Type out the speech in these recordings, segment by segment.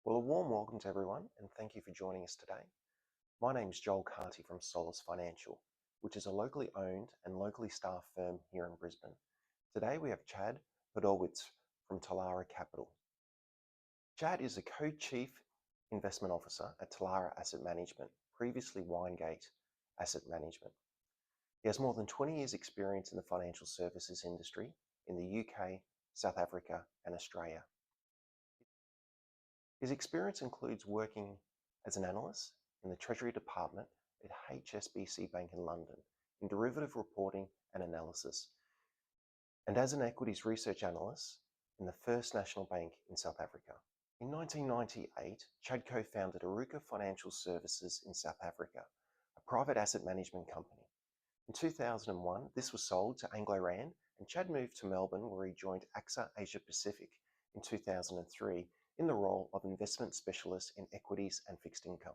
Well, a warm welcome to everyone, and thank you for joining us today. My name is Carty from Solace Financial, which is a locally owned and locally staffed firm here in Brisbane. Today we have Padowitz from Talaria Capital. Chad is a Co-Chief Investment Officer at Talaria Asset Management, previously Winegate Asset Management. He has more than 20 years' experience in the financial services industry in the UK, South Africa, and Australia. His experience includes working as an analyst in the Treasury Department at HSBC Bank in London in derivative reporting and analysis, and as an equities research analyst in the First National Bank in South Africa. In 1998, Chad co-founded Aruka Financial Services in South Africa, a private asset management company. In 2001, this was sold to Anglo Rand, and Chad moved to Melbourne, where he joined AXA Asia Pacific in 2003 in the role of investment specialist in equities and fixed income.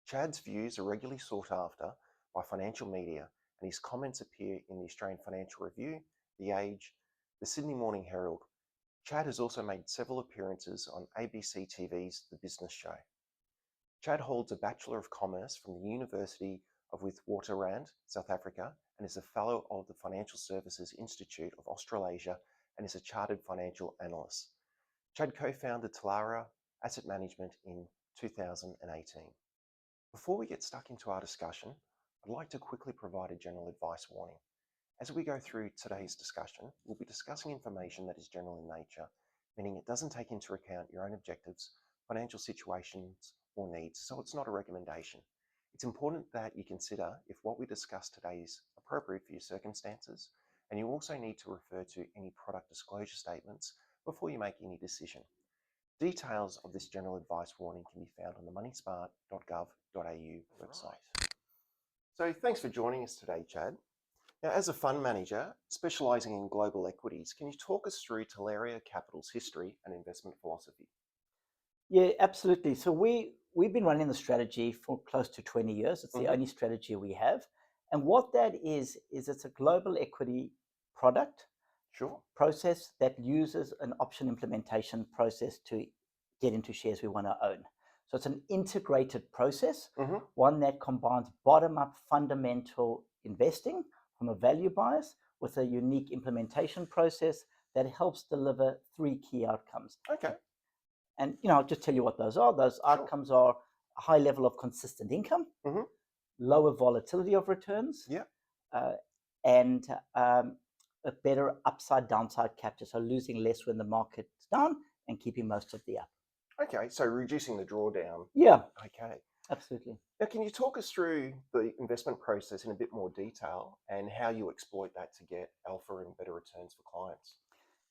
Chad's views are regularly sought after by financial media, and his comments appear in the Australian Financial Review, The Age, the Sydney Morning Herald. Chad has also made several appearances on ABC TV's The Business Show. Chad holds a Bachelor of Commerce from the University of Witwatersrand, South Africa, and is a Fellow of the Financial Services Institute of Australasia and is a Chartered Financial Analyst. Chad co-founded Talaria Asset Management in 2018. Before we get stuck into our discussion, I'd like to quickly provide a general advice warning. As we go through today's discussion, we'll be discussing information that is general in nature, meaning it doesn't take into account your own objectives, financial situations, or needs, so it's not a recommendation. It's important that you consider if what we discuss today is appropriate for your circumstances, and you also need to refer to any product disclosure statements before you make any decision. Details of this general advice warning can be found on the moneysmart.gov.au website. So thanks for joining us today, Chad. Now, as a fund manager specializing in global equities, can you talk us through Talaria Capital's history and investment philosophy? Yeah, absolutely. So we've been running the strategy for close to 20 years. It's the only strategy we have. And what that is it's a global equity product process that uses an option implementation process to get into shares we want to own. So it's an integrated process, one that combines bottom-up fundamental investing from a value bias with a unique implementation process that helps deliver 3 key outcomes. Okay. And I'll just tell you what those are. Those outcomes are a high level of consistent income, lower volatility of returns, and a better upside downside capture, so losing less when the market's down and keeping most of the up. Okay, so reducing the drawdown. Yeah. Okay. Absolutely. Now, can you talk us through the investment process in a bit more detail and how you exploit that to get alpha and better returns for clients?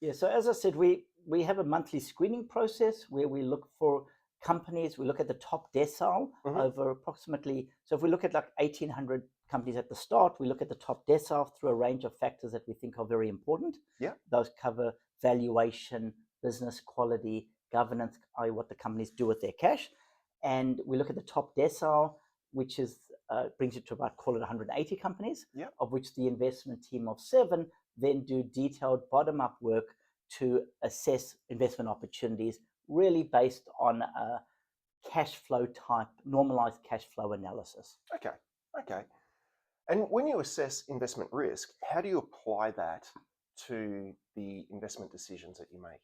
Yeah, so as I said, we have a monthly screening process where we look for companies. We look at the top decile over approximately, so if we look at like 1,800 companies at the start, we look at the top decile through a range of factors that we think are very important. Yeah. Those cover valuation, business quality, governance, i.e. what the companies do with their cash. And we look at the top decile, which is brings it to about, call it 180 companies, of which the investment team of 7 then do detailed bottom-up work to assess investment opportunities, really based on a cash flow type, normalized cash flow analysis. Okay. And when you assess investment risk, how do you apply that to the investment decisions that you make?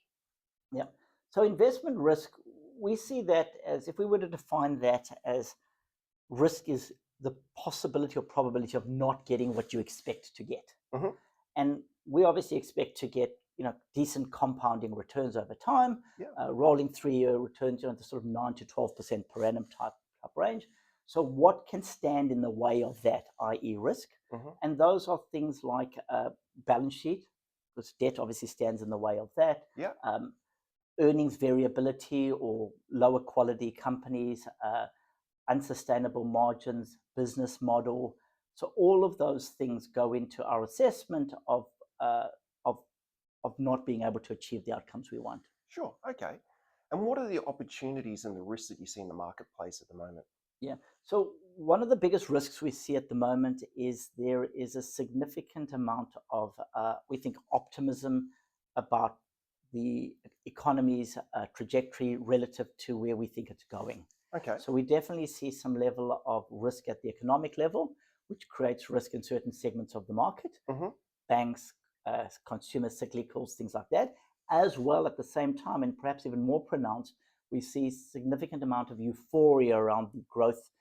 Yeah. So investment risk, we see that as, if we were to define that as, risk is the possibility or probability of not getting what you expect to get. And we obviously expect to get decent compounding returns over time, rolling 3-year returns the sort of 9 to 12% per annum type range. So what can stand in the way of that, i.e. risk? And those are things like balance sheet, because debt obviously stands in the way of that. Earnings variability or lower quality companies, unsustainable margins, business model. So all of those things go into our assessment of not being able to achieve the outcomes we want. Sure. Okay. And what are the opportunities and the risks that you see in the marketplace at the moment? Yeah. So one of the biggest risks we see at the moment is there is a significant amount of, we think, optimism about the economy's trajectory relative to where we think it's going. Okay. So we definitely see some level of risk at the economic level, which creates risk in certain segments of the market, banks, consumer cyclicals, things like that, as well at the same time, and perhaps even more pronounced, we see significant amount of euphoria around the growth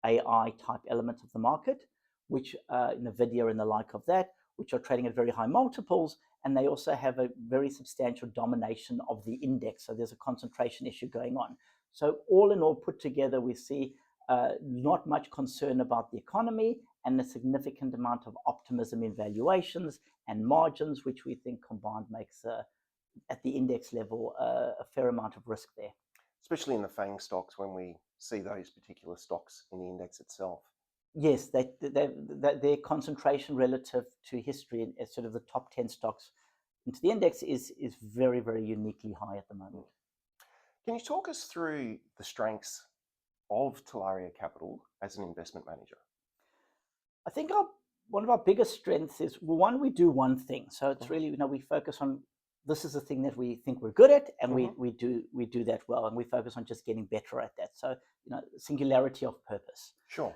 AI type element of the market, which NVIDIA and the like of that, which are trading at very high multiples, and they also have a very substantial domination of the index. So there's a concentration issue going on. So all in all put together, we see not much concern about the economy and a significant amount of optimism in valuations and margins, which we think combined makes, at the index level, a fair amount of risk there. Especially in the FANG stocks when we see those particular stocks in the index itself. Yes, their concentration relative to history as sort of the top 10 stocks into the index is very, very uniquely high at the moment. Can you talk us through the strengths of Talaria Capital as an investment manager? I think one of our biggest strengths is, well, one, we do one thing. So it's really, we focus on, this is the thing that we think we're good at, and we do that well, and we focus on just getting better at that. So, singularity of purpose. Sure.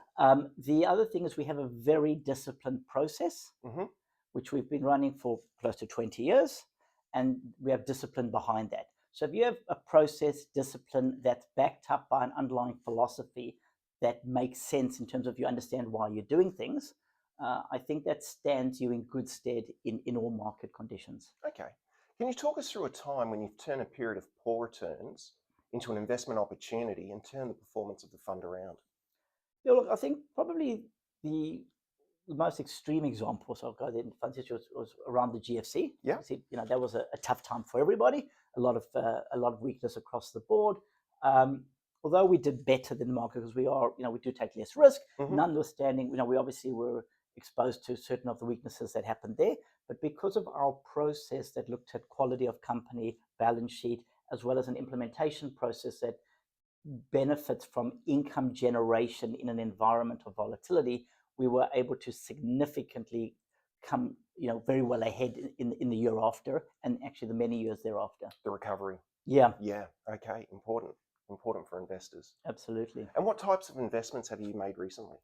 The other thing is we have a very disciplined process, which we've been running for close to 20 years, and we have discipline behind that. So if you have a process discipline that's backed up by an underlying philosophy that makes sense in terms of you understand why you're doing things, I think that stands you in good stead in all market conditions. Okay. Can you talk us through a time when you've turned a period of poor returns into an investment opportunity and turned the performance of the fund around? Yeah, look, I think probably the most extreme example, so I'll go there in fund situation, was around the GFC. Yeah. That was a tough time for everybody. A lot of weakness across the board. Although we did better than the market because we do take less risk. Notwithstanding, we obviously were exposed to certain of the weaknesses that happened there. But because of our process that looked at quality of company, balance sheet, as well as an implementation process that benefits from income generation in an environment of volatility, we were able to significantly come, very well ahead in the year after, and actually the many years thereafter. The recovery. Yeah. Yeah. Okay. Important for investors. Absolutely. And what types of investments have you made recently?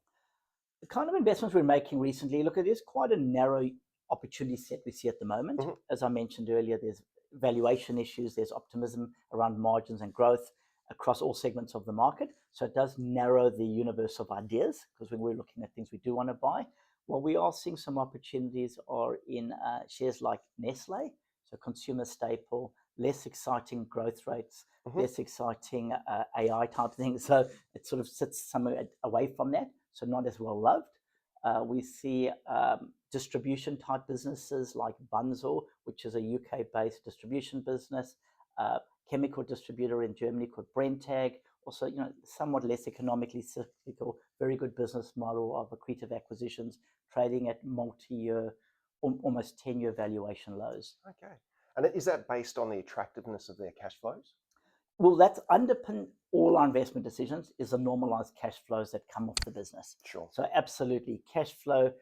The kind of investments we're making recently, look, it is quite a narrow opportunity set we see at the moment. As I mentioned earlier, there's valuation issues, there's optimism around margins and growth across all segments of the market. So it does narrow the universe of ideas, because when we're looking at things we do want to buy, well, we are seeing some opportunities are in shares like Nestle, so consumer staple, less exciting growth rates, less exciting AI type things. So it sort of sits somewhere away from that, so not as well loved. We see distribution type businesses like Bunzl, which is a UK-based distribution business, chemical distributor in Germany called Brenntag. Also, somewhat less economically cyclical, very good business model of accretive acquisitions, trading at multi-year, almost 10-year valuation lows. Okay. And is that based on the attractiveness of their cash flows? Well, that's underpin all our investment decisions, is the normalized cash flows that come off the business. Sure. So absolutely, cash flow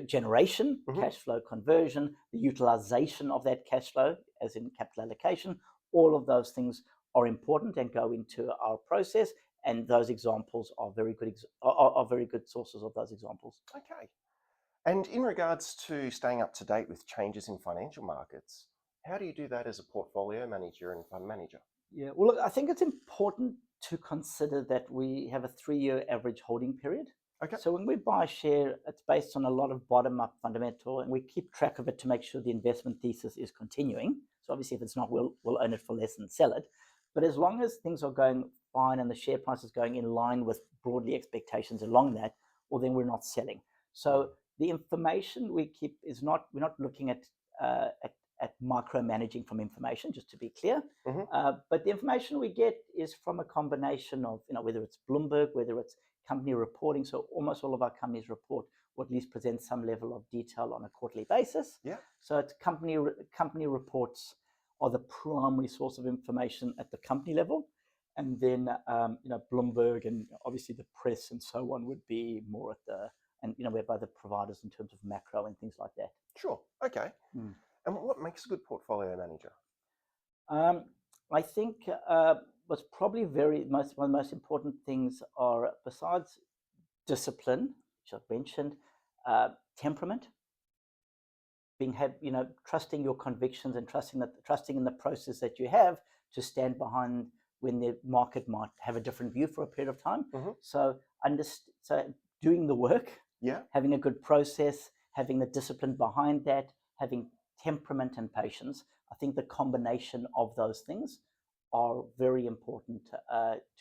generation, cash flow conversion, the utilization of that cash flow, as in capital allocation, all of those things are important and go into our process. And those examples are very good sources of those examples. Okay. And in regards to staying up to date with changes in financial markets, how do you do that as a portfolio manager and fund manager? Yeah, well, look, I think it's important to consider that we have a 3-year average holding period. Okay. So when we buy a share, it's based on a lot of bottom-up fundamental, and we keep track of it to make sure the investment thesis is continuing. So obviously, if it's not, we'll own it for less and sell it. But as long as things are going fine and the share price is going in line with broadly expectations along that, well, then we're not selling. So the information we keep is not, we're not looking at micromanaging from information, just to be clear. But the information we get is from a combination of, whether it's Bloomberg, whether it's company reporting. So almost all of our companies report, or at least present some level of detail on a quarterly basis. Yeah. So it's company reports are the primary source of information at the company level. And then, Bloomberg and obviously the press and so on would be more we're by the providers in terms of macro and things like that. Sure. Okay. And what makes a good portfolio manager? I think what's probably one of the most important things are, besides discipline, which I've mentioned, temperament, trusting your convictions and trusting in the process that you have to stand behind when the market might have a different view for a period of time. So doing the work, having a good process, having the discipline behind that, having temperament and patience. I think the combination of those things are very important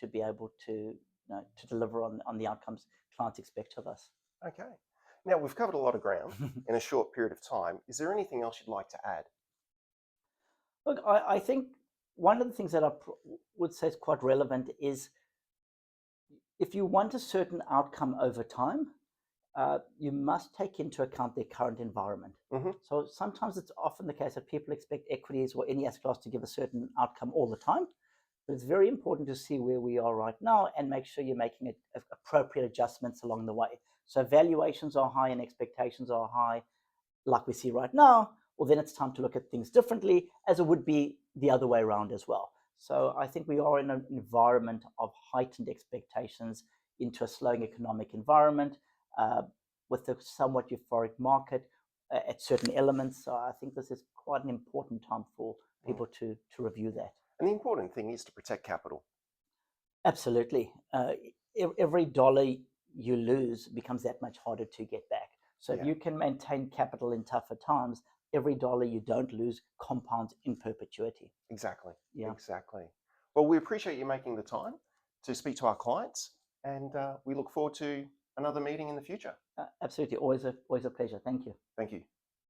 to be able to deliver on the outcomes clients expect of us. Okay. Now, we've covered a lot of ground in a short period of time. Is there anything else you'd like to add? Look, I think one of the things that I would say is quite relevant is, if you want a certain outcome over time, you must take into account their current environment. So sometimes it's often the case that people expect equities or any asset class to give a certain outcome all the time. But it's very important to see where we are right now and make sure you're making appropriate adjustments along the way. So valuations are high and expectations are high, like we see right now, well, then it's time to look at things differently, as it would be the other way around as well. So I think we are in an environment of heightened expectations into a slowing economic environment with a somewhat euphoric market at certain elements. So I think this is quite an important time for people to review that. And the important thing is to protect capital. Absolutely. Every dollar you lose becomes that much harder to get back. So if you can maintain capital in tougher times, every dollar you don't lose compounds in perpetuity. Exactly. Yeah. Exactly. Well, we appreciate you making the time to speak to our clients, and we look forward to another meeting in the future. Absolutely. Always a pleasure. Thank you. Thank you.